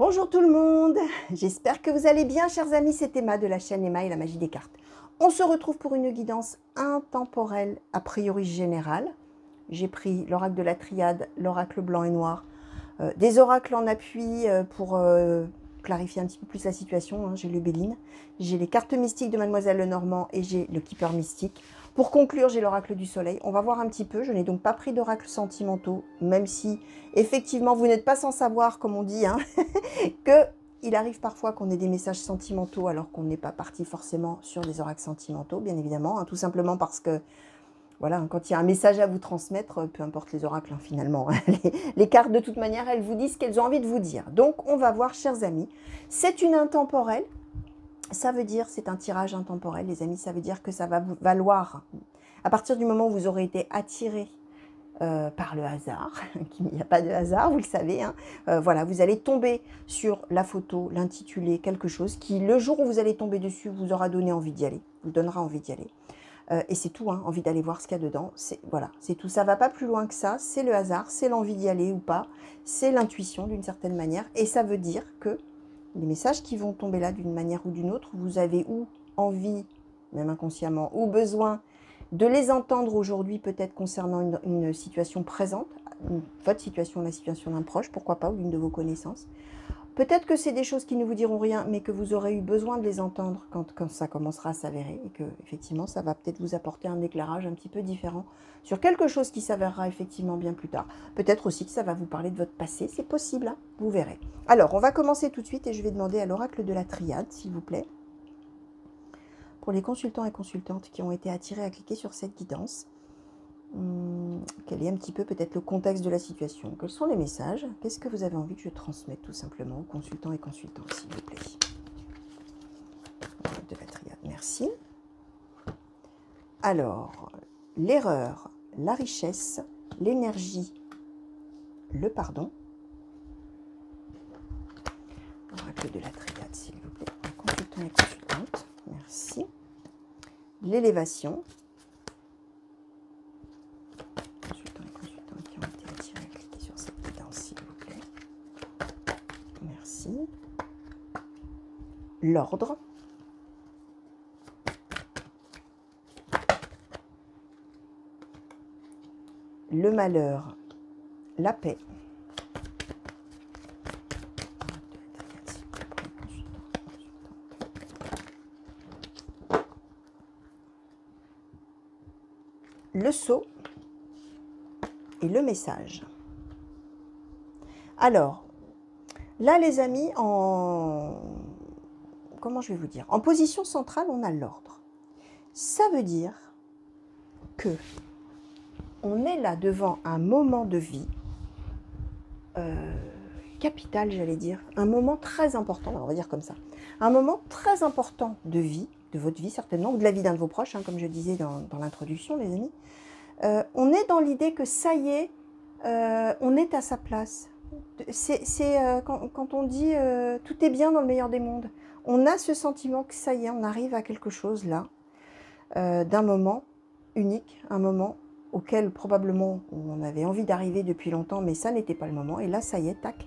Bonjour tout le monde, j'espère que vous allez bien chers amis, c'est Emma de la chaîne Emma et la magie des cartes. On se retrouve pour une guidance intemporelle a priori générale. J'ai pris l'oracle de la triade, l'oracle blanc et noir, des oracles en appui pour clarifier un petit peu plus la situation. Hein. J'ai le Béline, j'ai les cartes mystiques de Mademoiselle Lenormand et j'ai le Keeper mystique. Pour conclure, j'ai l'oracle du soleil. On va voir un petit peu. Je n'ai donc pas pris d'oracles sentimentaux, même si effectivement vous n'êtes pas sans savoir, comme on dit, hein, qu'il arrive parfois qu'on ait des messages sentimentaux alors qu'on n'est pas parti forcément sur des oracles sentimentaux, bien évidemment, hein, tout simplement parce que voilà, quand il y a un message à vous transmettre, peu importe les oracles, hein, finalement, hein, les cartes de toute manière, elles vous disent ce qu'elles ont envie de vous dire. Donc on va voir, chers amis, c'est une intemporelle. Ça veut dire, c'est un tirage intemporel, les amis, ça veut dire que ça va vous valoir, à partir du moment où vous aurez été attiré par le hasard, il n'y a pas de hasard, vous le savez, hein. Voilà, vous allez tomber sur la photo, l'intitulé, quelque chose qui, le jour où vous allez tomber dessus, vous aura donné envie d'y aller, vous donnera envie d'y aller. Et c'est tout, hein, envie d'aller voir ce qu'il y a dedans, voilà, c'est tout, ça va pas plus loin que ça, c'est le hasard, c'est l'envie d'y aller ou pas, c'est l'intuition d'une certaine manière, et ça veut dire que les messages qui vont tomber là d'une manière ou d'une autre, vous avez ou envie, même inconsciemment, ou besoin de les entendre aujourd'hui, peut-être concernant une situation présente, votre situation, la situation d'un proche, pourquoi pas, ou d'une de vos connaissances. Peut-être que c'est des choses qui ne vous diront rien, mais que vous aurez eu besoin de les entendre quand ça commencera à s'avérer, et que effectivement, ça va peut-être vous apporter un éclairage un petit peu différent sur quelque chose qui s'avérera effectivement bien plus tard. Peut-être aussi que ça va vous parler de votre passé, c'est possible, hein, vous verrez. Alors, on va commencer tout de suite et je vais demander à l'oracle de la triade, s'il vous plaît, pour les consultants et consultantes qui ont été attirés à cliquer sur cette guidance. Quel est un petit peu peut-être le contexte de la situation? Quels sont les messages? Qu'est-ce que vous avez envie que je transmette tout simplement aux consultants et consultantes, s'il vous plaît? De la triade, merci. Alors, l'erreur, la richesse, l'énergie, le pardon. Oracle de la triade, s'il vous plaît. Consultants et consultantes, merci. L'élévation. Consultants et consultantes qui ont été attirés à cliquer sur cette guidance, s'il vous plaît. Merci. L'ordre. Le malheur, la paix. Le sceau et le message. Alors, là les amis, comment je vais vous dire? En position centrale, on a l'ordre. Ça veut dire que on est là devant un moment de vie capital, j'allais dire, un moment très important, on va dire comme ça, un moment très important de vie, de votre vie certainement, ou de la vie d'un de vos proches, hein, comme je disais dans l'introduction, les amis. On est dans l'idée que ça y est, on est à sa place. Quand on dit tout est bien dans le meilleur des mondes, on a ce sentiment que ça y est, on arrive à quelque chose là, d'un moment unique, un moment auquel probablement on avait envie d'arriver depuis longtemps, mais ça n'était pas le moment, et là ça y est, tac.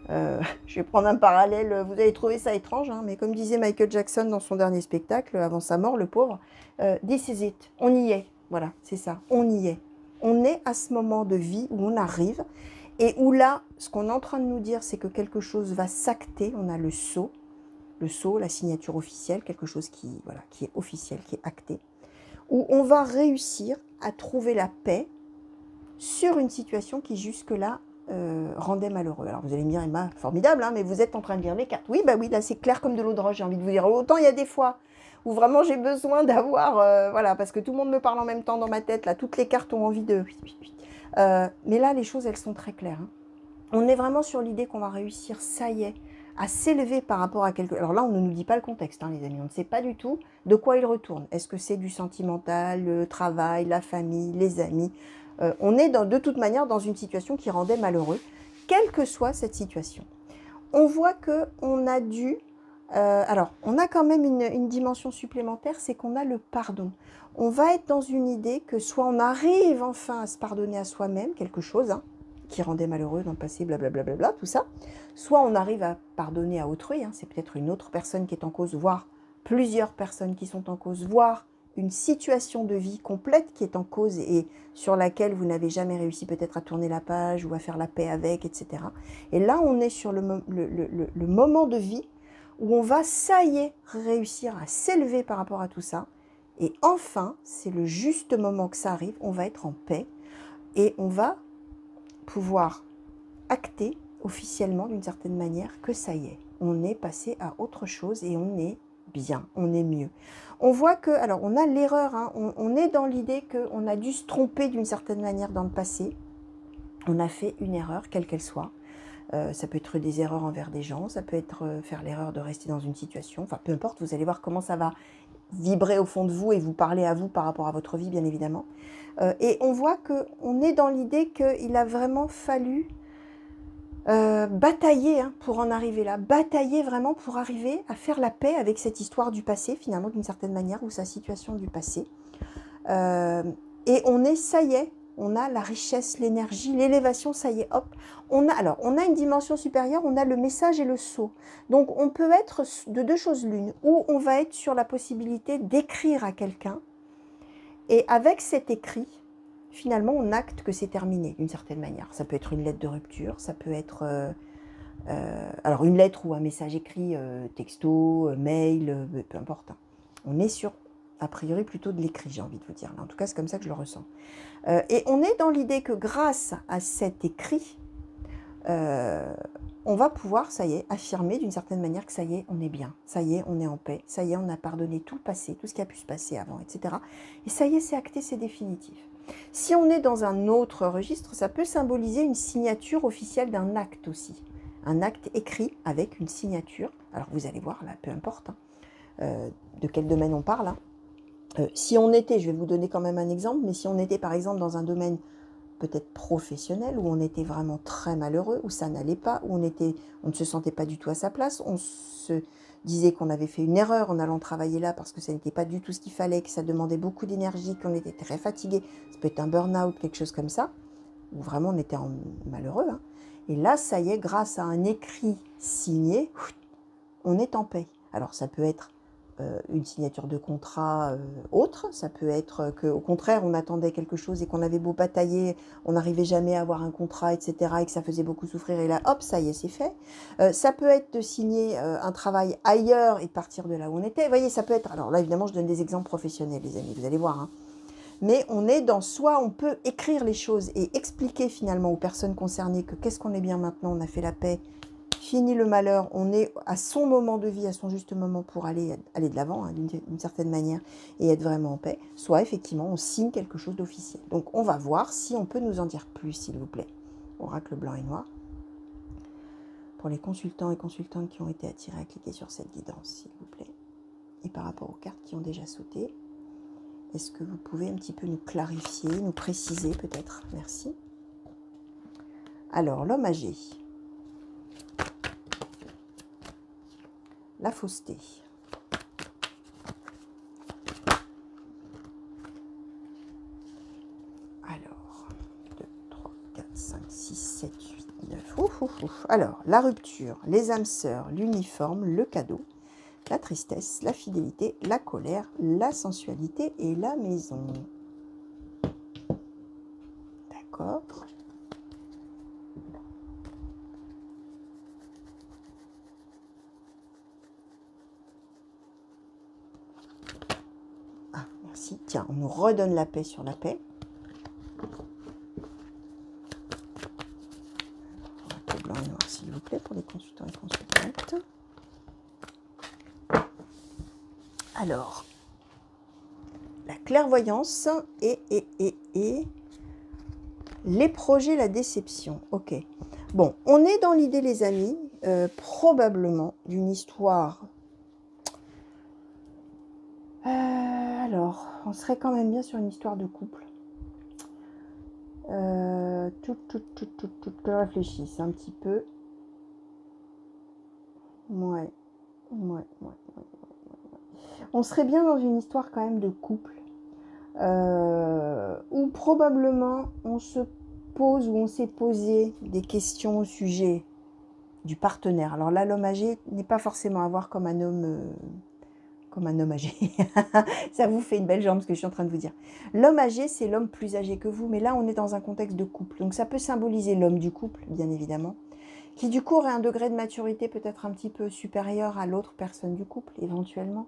Je vais prendre un parallèle, vous allez trouver ça étrange, hein, mais comme disait Michael Jackson dans son dernier spectacle, avant sa mort, le pauvre, this is it, on y est, voilà, c'est ça, on y est. On est à ce moment de vie où on arrive, et où là, ce qu'on est en train de nous dire, c'est que quelque chose va s'acter, on a le sceau, la signature officielle, quelque chose qui, voilà, qui est officiel, qui est acté, où on va réussir à trouver la paix sur une situation qui jusque-là rendait malheureux. Alors vous allez me dire, Emma, formidable, hein, mais vous êtes en train de lire les cartes. Oui, bah oui, là c'est clair comme de l'eau de roche, j'ai envie de vous dire. Autant il y a des fois où vraiment j'ai besoin d'avoir, voilà, parce que tout le monde me parle en même temps dans ma tête, là, toutes les cartes ont envie de... mais là, les choses, elles sont très claires. Hein. On est vraiment sur l'idée qu'on va réussir, ça y est, à s'élever par rapport à quelque... Alors là, on ne nous dit pas le contexte, hein, les amis. On ne sait pas du tout de quoi il retourne. Est-ce que c'est du sentimental, le travail, la famille, les amis? On est de toute manière dans une situation qui rendait malheureux, quelle que soit cette situation. On voit qu'on a dû... alors, on a quand même une dimension supplémentaire, c'est qu'on a le pardon. On va être dans une idée que soit on arrive enfin à se pardonner à soi-même, quelque chose, hein, qui rendait malheureux dans le passé, blablabla, tout ça. Soit on arrive à pardonner à autrui, hein, c'est peut-être une autre personne qui est en cause, voire plusieurs personnes qui sont en cause, voire une situation de vie complète qui est en cause et sur laquelle vous n'avez jamais réussi peut-être à tourner la page ou à faire la paix avec, etc. Et là, on est sur le moment de vie où on va, ça y est, réussir à s'élever par rapport à tout ça. Et enfin, c'est le juste moment que ça arrive, on va être en paix et on va pouvoir acter officiellement d'une certaine manière que ça y est, on est passé à autre chose et on est bien, on est mieux. On voit que, alors on a l'erreur, hein, on est dans l'idée qu'on a dû se tromper d'une certaine manière dans le passé, on a fait une erreur, quelle qu'elle soit. Ça peut être des erreurs envers des gens, ça peut être faire l'erreur de rester dans une situation, enfin peu importe, vous allez voir comment ça va vibrer au fond de vous et vous parler à vous par rapport à votre vie, bien évidemment. Et on voit qu'on est dans l'idée qu'il a vraiment fallu batailler hein, pour en arriver là, batailler vraiment pour arriver à faire la paix avec cette histoire du passé, finalement, d'une certaine manière, ou sa situation du passé. Et on est, ça y est, on a la richesse, l'énergie, l'élévation, ça y est, hop. On a une dimension supérieure, on a le message et le sceau. Donc, on peut être de deux choses l'une, ou on va être sur la possibilité d'écrire à quelqu'un, et avec cet écrit, finalement, on acte que c'est terminé, d'une certaine manière. Ça peut être une lettre de rupture, ça peut être alors une lettre ou un message écrit, texto, mail, peu importe. On est sur, a priori, plutôt de l'écrit, j'ai envie de vous dire. En tout cas, c'est comme ça que je le ressens. Et on est dans l'idée que grâce à cet écrit, on va pouvoir, ça y est, affirmer d'une certaine manière que ça y est, on est bien, ça y est, on est en paix, ça y est, on a pardonné tout le passé, tout ce qui a pu se passer avant, etc. Et ça y est, c'est acté, c'est définitif. Si on est dans un autre registre, ça peut symboliser une signature officielle d'un acte aussi. Un acte écrit avec une signature. Alors vous allez voir, là, peu importe de quel domaine on parle. Hein. Si on était, je vais vous donner quand même un exemple, mais si on était par exemple dans un domaine peut-être professionnel, où on était vraiment très malheureux, où ça n'allait pas, où on ne se sentait pas du tout à sa place, on se disait qu'on avait fait une erreur en allant travailler là parce que ça n'était pas du tout ce qu'il fallait, que ça demandait beaucoup d'énergie, qu'on était très fatigué, ça peut être un burn-out, quelque chose comme ça, où vraiment on était malheureux. Hein. Et là, ça y est, grâce à un écrit signé, on est en paix. Alors ça peut être une signature de contrat autre, ça peut être qu'au contraire on attendait quelque chose et qu'on avait beau batailler, on n'arrivait jamais à avoir un contrat, etc. et que ça faisait beaucoup souffrir et là hop, ça y est, c'est fait. Ça peut être de signer un travail ailleurs et de partir de là où on était. Vous voyez, ça peut être, alors là évidemment je donne des exemples professionnels les amis, vous allez voir. Hein. Mais on est dans, soit on peut écrire les choses et expliquer finalement aux personnes concernées que qu'est-ce qu'on est bien maintenant, on a fait la paix, fini le malheur, on est à son moment de vie, à son juste moment pour aller de l'avant, hein, d'une certaine manière, et être vraiment en paix, soit effectivement on signe quelque chose d'officiel. Donc on va voir si on peut nous en dire plus, s'il vous plaît. Oracle blanc et noir. Pour les consultants et consultantes qui ont été attirés à cliquer sur cette guidance, s'il vous plaît. Et par rapport aux cartes qui ont déjà sauté, est-ce que vous pouvez un petit peu nous clarifier, nous préciser peut-être? Merci. Alors, l'homme âgé. La fausseté. Alors, 2, 3, 4, 5, 6, 7, 8, 9. Ouf, ouf, ouf. Alors, la rupture, les âmes sœurs, l'uniforme, le cadeau, la tristesse, la fidélité, la colère, la sensualité et la maison. D'accord. Ah, merci. Tiens, on nous redonne la paix sur la paix. Blanc et noir, s'il vous plaît, pour les consultants et consultantes. Alors, la clairvoyance et les projets, la déception. Ok. Bon, on est dans l'idée, les amis, probablement d'une histoire. Alors, on serait quand même bien sur une histoire de couple. Que réfléchisse un petit peu. Ouais. On serait bien dans une histoire quand même de couple. Où probablement on se pose ou on s'est posé des questions au sujet du partenaire. Alors là, l'homme âgé n'est pas forcément à voir comme un homme âgé. Ça vous fait une belle jambe ce que je suis en train de vous dire. L'homme âgé, c'est l'homme plus âgé que vous, mais là, on est dans un contexte de couple. Donc ça peut symboliser l'homme du couple, bien évidemment, qui du coup aurait un degré de maturité peut-être un petit peu supérieur à l'autre personne du couple, éventuellement.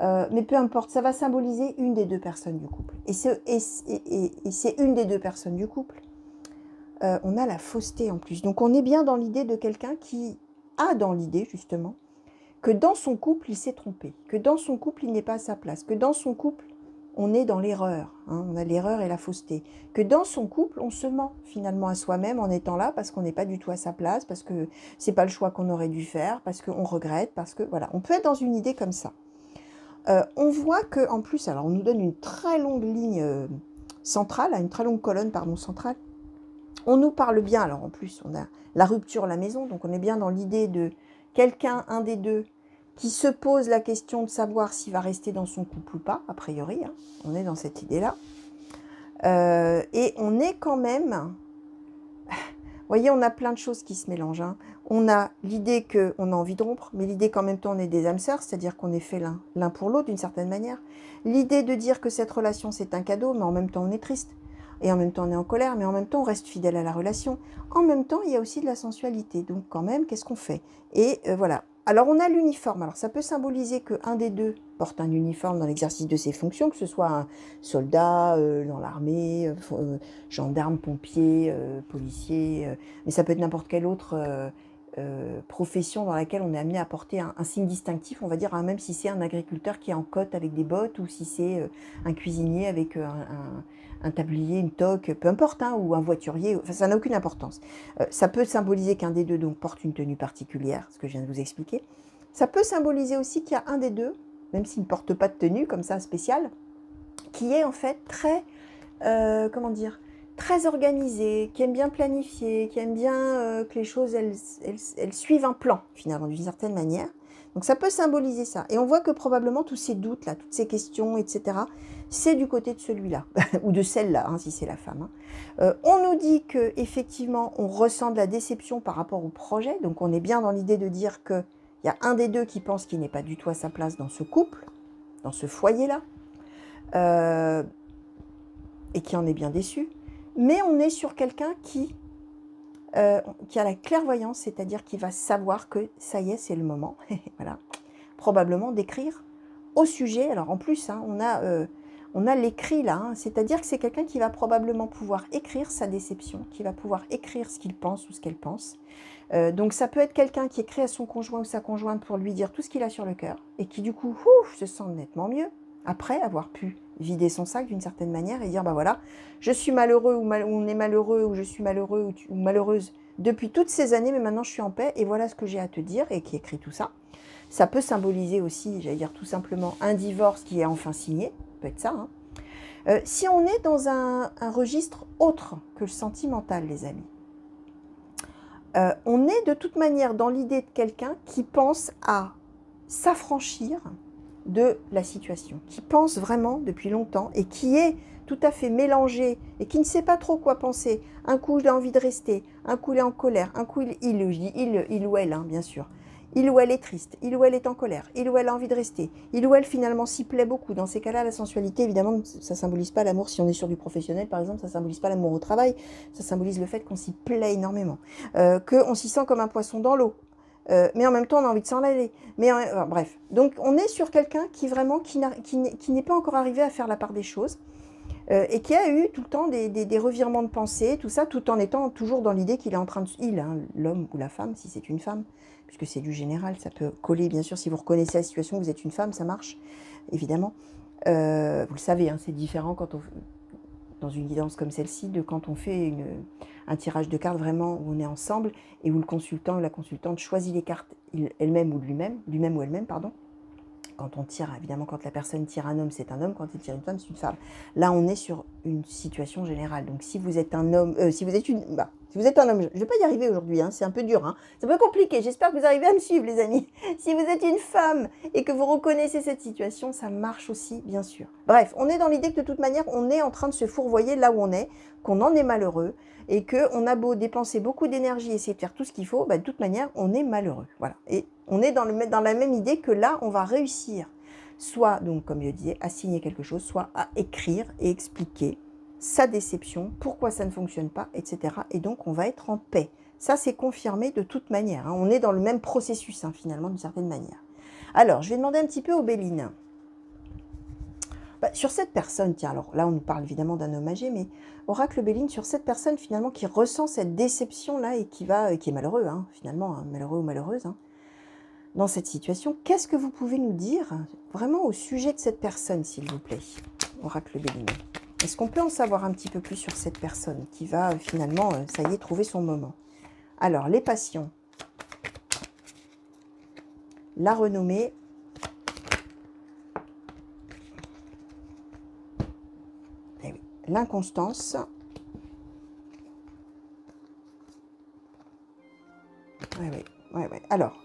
Mais peu importe, ça va symboliser une des deux personnes du couple. Et c'est une des deux personnes du couple. On a la fausseté en plus. Donc on est bien dans l'idée de quelqu'un qui a dans l'idée, justement, que dans son couple, il s'est trompé, que dans son couple, il n'est pas à sa place, que dans son couple, on est dans l'erreur, hein, on a l'erreur et la fausseté, que dans son couple, on se ment finalement à soi-même en étant là parce qu'on n'est pas du tout à sa place, parce que c'est pas le choix qu'on aurait dû faire, parce qu'on regrette, parce que voilà, on peut être dans une idée comme ça. On voit que en plus, alors on nous donne une très longue ligne centrale, une très longue colonne pardon centrale. On nous parle bien, alors en plus on a la rupture à la maison, donc on est bien dans l'idée de quelqu'un, un des deux, qui se pose la question de savoir s'il va rester dans son couple ou pas, a priori, hein, on est dans cette idée-là. Et on est quand même, vous voyez, on a plein de choses qui se mélangent. Hein. On a l'idée qu'on a envie de rompre, mais l'idée qu'en même temps on est des âmes sœurs, c'est-à-dire qu'on est fait l'un pour l'autre d'une certaine manière. L'idée de dire que cette relation c'est un cadeau, mais en même temps on est triste. Et en même temps on est en colère, mais en même temps on reste fidèle à la relation. En même temps il y a aussi de la sensualité, donc quand même qu'est-ce qu'on fait? Et voilà. Alors on a l'uniforme, alors ça peut symboliser qu'un des deux porte un uniforme dans l'exercice de ses fonctions, que ce soit un soldat dans l'armée, gendarme, pompier, policier, mais ça peut être n'importe quelle autre profession dans laquelle on est amené à porter un signe distinctif, on va dire, hein, même si c'est un agriculteur qui est en cotte avec des bottes, ou si c'est un cuisinier avec un tablier, une toque, peu importe, hein, ou un voiturier, enfin, ça n'a aucune importance. Ça peut symboliser qu'un des deux donc, porte une tenue particulière, ce que je viens de vous expliquer. Ça peut symboliser aussi qu'il y a un des deux, même s'il ne porte pas de tenue comme ça spéciale, qui est en fait très, comment dire, très organisé, qui aime bien planifier, qui aime bien que les choses elles suivent un plan finalement d'une certaine manière. Donc ça peut symboliser ça. Et on voit que probablement tous ces doutes là, toutes ces questions, etc., c'est du côté de celui-là, ou de celle-là, hein, si c'est la femme. Hein. On nous dit que effectivement on ressent de la déception par rapport au projet, donc on est bien dans l'idée de dire qu'il y a un des deux qui pense qu'il n'est pas du tout à sa place dans ce couple, dans ce foyer-là, et qui en est bien déçu. Mais on est sur quelqu'un qui a la clairvoyance, c'est-à-dire qui va savoir que ça y est, c'est le moment, voilà, probablement d'écrire au sujet. Alors en plus, hein, on a l'écrit là, hein, c'est-à-dire que c'est quelqu'un qui va probablement pouvoir écrire sa déception, qui va pouvoir écrire ce qu'il pense ou ce qu'elle pense. Donc ça peut être quelqu'un qui écrit à son conjoint ou sa conjointe pour lui dire tout ce qu'il a sur le cœur, et qui du coup se sent nettement mieux, après avoir pu vider son sac d'une certaine manière et dire, bah voilà, je suis malheureux ou on est malheureux, ou je suis malheureux ou malheureuse depuis toutes ces années, mais maintenant je suis en paix et voilà ce que j'ai à te dire, et qui écrit tout ça. Ça peut symboliser aussi, j'allais dire tout simplement, un divorce qui est enfin signé, peut être ça. Hein. Si on est dans un registre autre que le sentimental, les amis, on est de toute manière dans l'idée de quelqu'un qui pense à s'affranchir de la situation, qui pense vraiment depuis longtemps et qui est tout à fait mélangé et qui ne sait pas trop quoi penser. Un coup, il a envie de rester, un coup, il est en colère, un coup, il ou elle, hein, bien sûr. Il ou elle est triste, il ou elle est en colère, il ou elle a envie de rester, il ou elle finalement s'y plaît beaucoup. Dans ces cas-là, la sensualité, évidemment, ça ne symbolise pas l'amour. Si on est sur du professionnel, par exemple, ça ne symbolise pas l'amour au travail, ça symbolise le fait qu'on s'y plaît énormément, qu'on s'y sent comme un poisson dans l'eau. Mais en même temps, on a envie de s'en aller. Mais bref, donc on est sur quelqu'un qui vraiment qui n'est pas encore arrivé à faire la part des choses et qui a eu tout le temps des revirements de pensée, tout ça, tout en étant toujours dans l'idée qu'il est en train de... hein, l'homme ou la femme, si c'est une femme, puisque c'est du général, ça peut coller, bien sûr, si vous reconnaissez la situation, vous êtes une femme, ça marche, évidemment. Vous le savez, hein, c'est différent quand on... dans une guidance comme celle-ci, de quand on fait un tirage de cartes vraiment où on est ensemble et où le consultant ou la consultante choisit les cartes elle-même ou lui-même ou elle-même, pardon. Quand on tire, évidemment, quand la personne tire un homme, c'est un homme, quand il tire une femme, c'est une femme. Là, on est sur une situation générale. Donc, si vous êtes un homme, si vous êtes une... Si vous êtes un homme, je ne vais pas y arriver aujourd'hui, hein, c'est un peu dur, hein, c'est un peu compliqué. J'espère que vous arrivez à me suivre, les amis. Si vous êtes une femme et que vous reconnaissez cette situation, ça marche aussi, bien sûr. Bref, on est dans l'idée que de toute manière, on est en train de se fourvoyer là où on est, qu'on en est malheureux et qu'on a beau dépenser beaucoup d'énergie et essayer de faire tout ce qu'il faut, bah, de toute manière, on est malheureux. Voilà. Et on est dans la même idée que là, on va réussir, soit, donc, comme je disais, à signer quelque chose, soit à écrire et expliquer sa déception, pourquoi ça ne fonctionne pas, etc. Et donc, on va être en paix. Ça, c'est confirmé de toute manière. Hein. On est dans le même processus, hein, finalement, d'une certaine manière. Alors, je vais demander un petit peu aux Bélines. Bah, sur cette personne, tiens, alors là, on nous parle évidemment d'un homme âgé, mais Oracle Béline, sur cette personne, finalement, qui ressent cette déception-là et qui est malheureux, hein, finalement, hein, malheureux ou malheureuse, hein, dans cette situation, qu'est-ce que vous pouvez nous dire, vraiment, au sujet de cette personne, s'il vous plaît, Oracle Béline? Est-ce qu'on peut en savoir un petit peu plus sur cette personne qui va finalement, ça y est, trouver son moment? Alors, les passions, la renommée, eh oui, l'inconstance, ouais. Alors,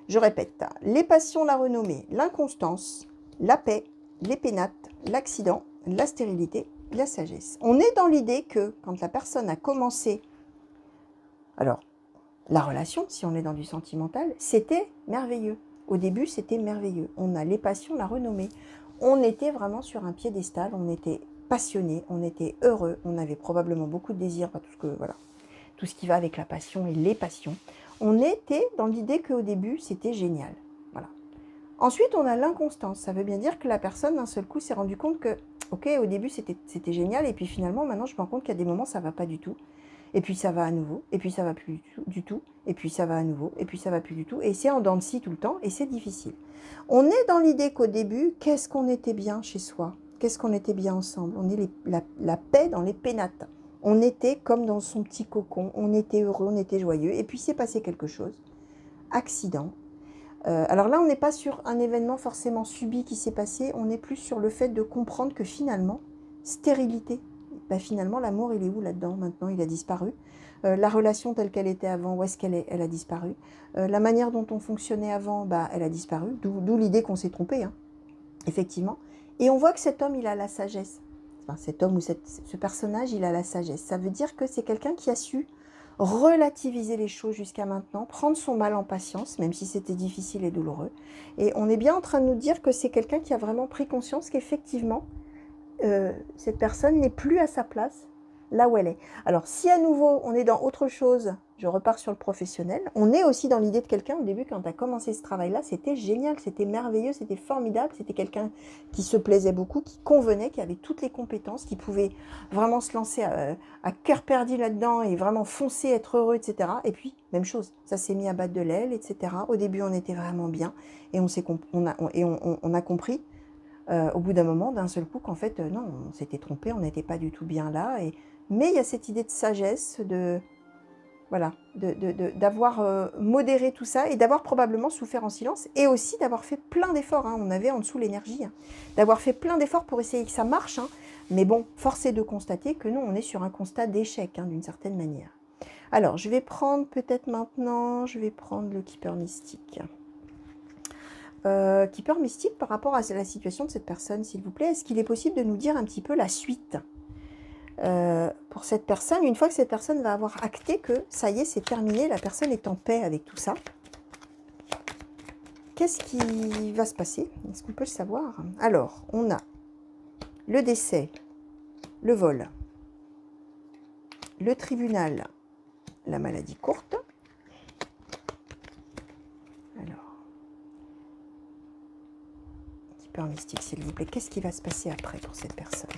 je répète, les passions, la renommée, l'inconstance, la paix, les pénates, l'accident, la stérilité, la sagesse. On est dans l'idée que quand la personne a commencé, alors la relation, si on est dans du sentimental, c'était merveilleux. Au début, c'était merveilleux. On a les passions, la renommée. On était vraiment sur un piédestal, on était passionné, on était heureux, on avait probablement beaucoup de désirs, voilà, tout ce qui va avec la passion et les passions. On était dans l'idée qu'au début, c'était génial. Voilà. Ensuite, on a l'inconstance. Ça veut bien dire que la personne, d'un seul coup, s'est rendu compte que, ok, au début, c'était génial, et puis finalement, maintenant, je me rends compte qu'il y a des moments, ça ne va pas du tout. Et puis ça va à nouveau, et puis ça va plus du tout, et puis ça va à nouveau, et puis ça va plus du tout. Et c'est en dents de scie tout le temps, et c'est difficile. On est dans l'idée qu'au début, qu'est-ce qu'on était bien chez soi? Qu'est-ce qu'on était bien ensemble? On est la paix dans les pénates. On était comme dans son petit cocon, on était heureux, on était joyeux, et puis c'est passé quelque chose. Accident. Alors là, on n'est pas sur un événement forcément subi qui s'est passé, on est plus sur le fait de comprendre que finalement, stérilité, bah finalement, l'amour, il est où là-dedans? Maintenant, il a disparu. La relation telle qu'elle était avant, où est-ce qu'elle est? Elle a disparu. La manière dont on fonctionnait avant, bah, elle a disparu. D'où l'idée qu'on s'est trompé, hein, effectivement. Et on voit que cet homme, il a la sagesse. Enfin, cet homme ou ce personnage, il a la sagesse. Ça veut dire que c'est quelqu'un qui a su relativiser les choses jusqu'à maintenant, prendre son mal en patience, même si c'était difficile et douloureux. Et on est bien en train de nous dire que c'est quelqu'un qui a vraiment pris conscience qu'effectivement, cette personne n'est plus à sa place là où elle est. Alors, si à nouveau, on est dans autre chose, je repars sur le professionnel, on est aussi dans l'idée de quelqu'un, au début, quand tu as commencé ce travail-là, c'était génial, c'était merveilleux, c'était formidable, c'était quelqu'un qui se plaisait beaucoup, qui convenait, qui avait toutes les compétences, qui pouvait vraiment se lancer à cœur perdu là-dedans et vraiment foncer, être heureux, etc. Et puis, même chose, ça s'est mis à battre de l'aile, etc. Au début, on était vraiment bien et on a compris au bout d'un moment, d'un seul coup, qu'en fait, non, on s'était trompé, on n'était pas du tout bien là. Mais il y a cette idée de sagesse, voilà, d'avoir modéré tout ça et d'avoir probablement souffert en silence et aussi d'avoir fait plein d'efforts. Hein, on avait en dessous l'énergie, hein, d'avoir fait plein d'efforts pour essayer que ça marche. Hein, mais bon, force est de constater que nous, on est sur un constat d'échec, hein, d'une certaine manière. Alors, je vais prendre peut-être maintenant, je vais prendre le Keeper Mystique. Keeper Mystique, par rapport à la situation de cette personne, s'il vous plaît, est-ce qu'il est possible de nous dire un petit peu la suite pour cette personne, une fois que cette personne va avoir acté que ça y est, c'est terminé, la personne est en paix avec tout ça? Qu'est-ce qui va se passer? Est-ce qu'on peut le savoir? Alors, on a le décès, le vol, le tribunal, la maladie courte. Alors, Keeper Mystique, s'il vous plaît, qu'est-ce qui va se passer après pour cette personne?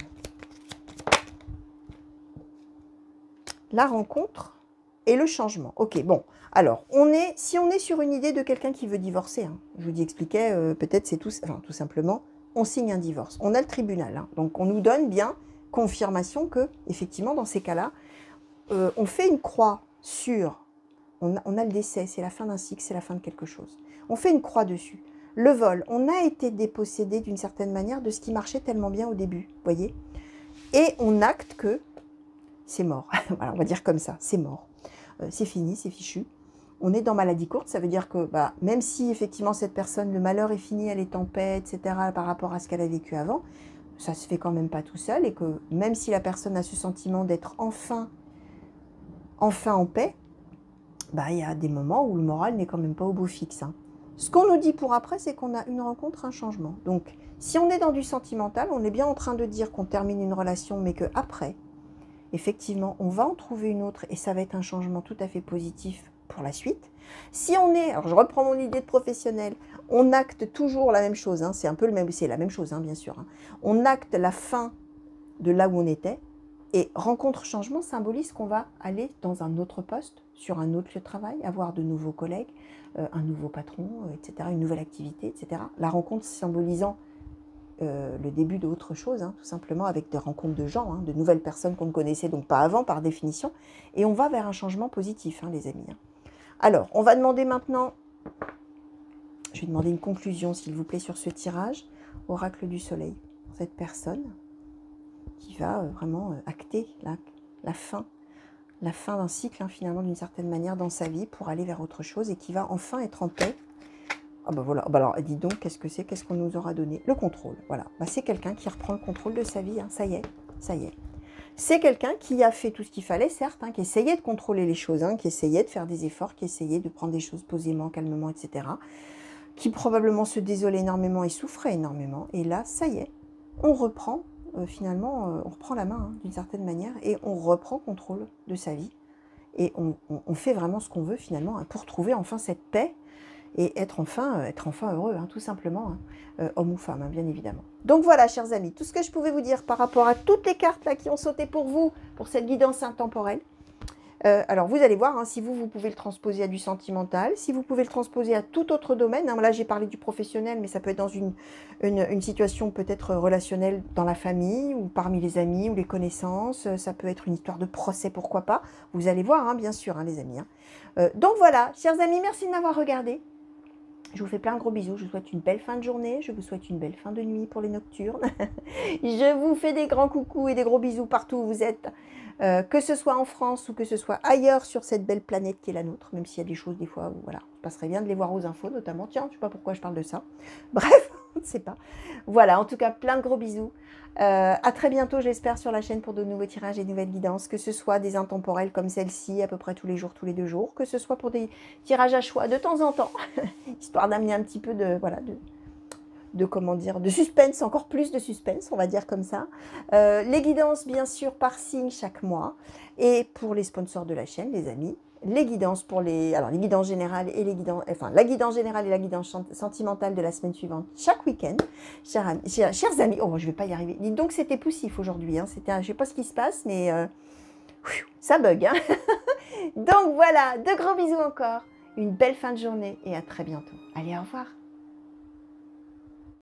La rencontre et le changement. Ok, bon. Alors, si on est sur une idée de quelqu'un qui veut divorcer, hein, je vous expliquais, peut-être c'est tout simplement, on signe un divorce. On a le tribunal, hein, donc on nous donne bien confirmation que, effectivement, dans ces cas-là, on fait une croix sur, on a le décès, c'est la fin d'un cycle, c'est la fin de quelque chose. On fait une croix dessus. Le vol, on a été dépossédé d'une certaine manière de ce qui marchait tellement bien au début, voyez. Et on acte que c'est mort. Voilà, on va dire comme ça, c'est mort. C'est fini, c'est fichu. On est dans maladie courte, ça veut dire que même si effectivement cette personne, le malheur est fini, elle est en paix, etc. par rapport à ce qu'elle a vécu avant, ça se fait quand même pas tout seul et que même si la personne a ce sentiment d'être enfin en paix, il y a des moments où le moral n'est quand même pas au beau fixe. Hein. Ce qu'on nous dit pour après, c'est qu'on a une rencontre, un changement. Donc, si on est dans du sentimental, on est bien en train de dire qu'on termine une relation, mais qu'après, effectivement, on va en trouver une autre et ça va être un changement tout à fait positif pour la suite. Si on est, alors je reprends mon idée de professionnel, on acte toujours la même chose, hein, c'est un peu le même, c'est la même chose, hein, bien sûr. Hein. On acte la fin de là où on était et rencontre changement symbolise qu'on va aller dans un autre poste, sur un autre lieu de travail, avoir de nouveaux collègues, un nouveau patron, etc., une nouvelle activité, etc. La rencontre symbolisant le début d'autre chose, hein, tout simplement avec des rencontres de gens, hein, de nouvelles personnes qu'on ne connaissait donc pas avant par définition, et on va vers un changement positif, hein, les amis. Hein. Alors, on va demander maintenant, je vais demander une conclusion s'il vous plaît sur ce tirage, oracle du soleil, pour cette personne qui va vraiment acter la fin d'un cycle, hein, finalement, d'une certaine manière dans sa vie pour aller vers autre chose et qui va enfin être en paix. Ah ben voilà, alors dis donc, qu'est-ce que c'est, qu'est-ce qu'on nous aura donné? Le contrôle, voilà. C'est quelqu'un qui reprend le contrôle de sa vie, hein. Ça y est, ça y est. C'est quelqu'un qui a fait tout ce qu'il fallait, certes, hein, qui essayait de contrôler les choses, hein, qui essayait de faire des efforts, qui essayait de prendre des choses posément, calmement, etc. Qui probablement se désolait énormément et souffrait énormément. Et là, ça y est, on reprend, finalement, on reprend la main, hein, d'une certaine manière, et on reprend contrôle de sa vie. Et on fait vraiment ce qu'on veut, finalement, hein, pour trouver enfin cette paix, et être enfin heureux, hein, tout simplement, hein, homme ou femme, hein, bien évidemment. Donc voilà, chers amis, tout ce que je pouvais vous dire par rapport à toutes les cartes là qui ont sauté pour vous, pour cette guidance intemporelle. Alors vous allez voir, hein, si vous pouvez le transposer à du sentimental, si vous pouvez le transposer à tout autre domaine, hein, là j'ai parlé du professionnel, mais ça peut être dans une situation peut-être relationnelle dans la famille, ou parmi les amis, ou les connaissances, ça peut être une histoire de procès, pourquoi pas, vous allez voir, hein, bien sûr, hein, les amis. Hein. Donc voilà, chers amis, merci de m'avoir regardé. Je vous fais plein de gros bisous, je vous souhaite une belle fin de journée, je vous souhaite une belle fin de nuit pour les nocturnes. Je vous fais des grands coucous et des gros bisous partout où vous êtes, que ce soit en France ou que ce soit ailleurs sur cette belle planète qui est la nôtre, même s'il y a des choses des fois où voilà, je passerait bien de les voir aux infos notamment. Tiens, je ne sais pas pourquoi je parle de ça. Bref, on ne sait pas. Voilà, en tout cas, plein de gros bisous. À très bientôt, j'espère, sur la chaîne pour de nouveaux tirages et de nouvelles guidances, que ce soit des intemporels comme celle-ci, à peu près tous les jours, tous les 2 jours, que ce soit pour des tirages à choix de temps en temps, histoire d'amener un petit peu comment dire, de suspense, encore plus de suspense, on va dire comme ça. Les guidances, bien sûr, par signe chaque mois. Et pour les sponsors de la chaîne, les amis, les guidances pour les guidances générales et les guidances, enfin la guidance générale et la guidance sentimentale de la semaine suivante chaque week-end. Chers amis, oh je vais pas y arriver. Dites donc c'était poussif aujourd'hui, hein. Je sais pas ce qui se passe, mais ça bug. Hein. Donc voilà, de gros bisous encore, une belle fin de journée et à très bientôt. Allez, au revoir.